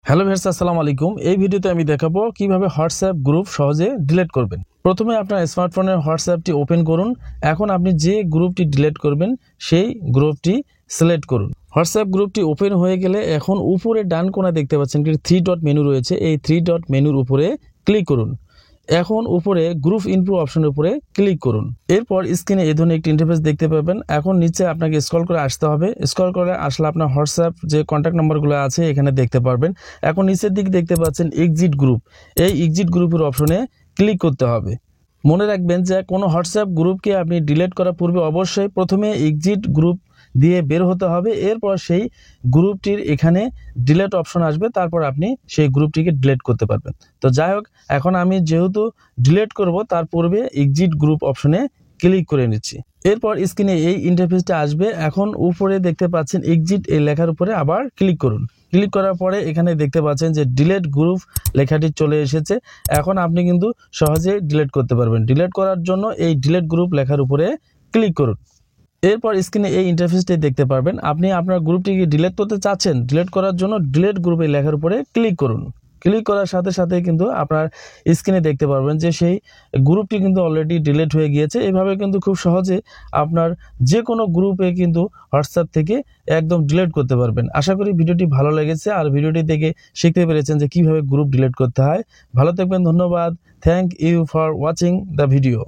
Hello viewers, আসসালামু আলাইকুম। এই ভিডিওতে আমি দেখাবো কিভাবে হোয়াটসঅ্যাপ গ্রুপ সহজে ডিলিট করবেন। প্রথমে আপনার স্মার্টফোনের হোয়াটসঅ্যাপটি ওপেন করুন। এখন আপনি যে গ্রুপটি ডিলিট করবেন সেই গ্রুপটি সিলেক্ট করুন। হোয়াটসঅ্যাপ গ্রুপটি ওপেন হয়ে গেলে এখন উপরে ডান কোণায় দেখতে পাচ্ছেন কি 3 ডট মেনু রয়েছে। এই 3 ডট মেনুর উপরে ক্লিক করুন। এখন উপরে গ্রুপ ইনফো অপশনের উপরে ক্লিক করুন। এরপর স্ক্রিনে এই ধরনের একটি ইন্টারফেস দেখতে পাবেন। এখন নিচে আপনাকে স্ক্রল করে আসতে হবে। স্ক্রল করে আসলে আপনার হোয়াটসঅ্যাপ যে কন্ট্যাক্ট নাম্বারগুলো আছে এখানে দেখতে পারবেন। এখন নিচের দিকে দেখতে পাচ্ছেন এক্সিট গ্রুপ। এই এক্সিট গ্রুপের অপশনে ক্লিক করতে হবে। মনে রাখবেন যে কোনো হোয়াটসঅ্যাপ গ্রুপকে আপনি ডিলিট করার পূর্বে অবশ্যই প্রথমে এক্সিট গ্রুপ দিয়ে বের হতে হবে। এরপর সেই গ্রুপটির এখানে ডিলিট অপশন আসবে, তারপর আপনি সেই গ্রুপটিকে ডিলিট করতে পারবেন। তো যাই হোক, এখন আমি যেহেতু ডিলিট করব তার পূর্বে এক্সিট গ্রুপ অপশনে ক্লিক করে নিচ্ছি। এরপর স্ক্রিনে এই ইন্টারফেসটা আসবে। এখন উপরে দেখতে পাচ্ছেন এক্সিট এই লেখার উপরে আবার ক্লিক করুন। ক্লিক করার পরে এখানে দেখতে পাচ্ছেন যে ডিলিট গ্রুপ লেখাটি চলে এসেছে। এখন আপনি কিন্তু সহজে ডিলিট করতে পারবেন। ডিলিট করার জন্য এই ডিলিট গ্রুপ লেখার উপরে ক্লিক করুন। এরপর স্ক্রিনে এই ইন্টারফেসটি দেখতে পারবেন। আপনি আপনার গ্রুপটিকে ডিলিট করতে চাচ্ছেন, ডিলিট করার জন্য ডিলিট গ্রুপে লেখার উপরে ক্লিক করুন। ক্লিক করার সাথে সাথে কিন্তু আপনার স্ক্রিনে দেখতে পারবেন যে সেই গ্রুপটি কিন্তু অলরেডি ডিলিট হয়ে গিয়েছে। এভাবে কিন্তু খুব সহজে আপনার যে কোনো গ্রুপে কিন্তু হোয়াটসঅ্যাপ থেকে একদম ডিলিট করতে পারবেন। আশা করি ভিডিওটি ভালো লেগেছে আর ভিডিওটি দেখে শিখতে পেরেছেন যে কিভাবে গ্রুপ ডিলিট করতে হয়। ভালো থাকবেন, ধন্যবাদ। Thank you for watching the video.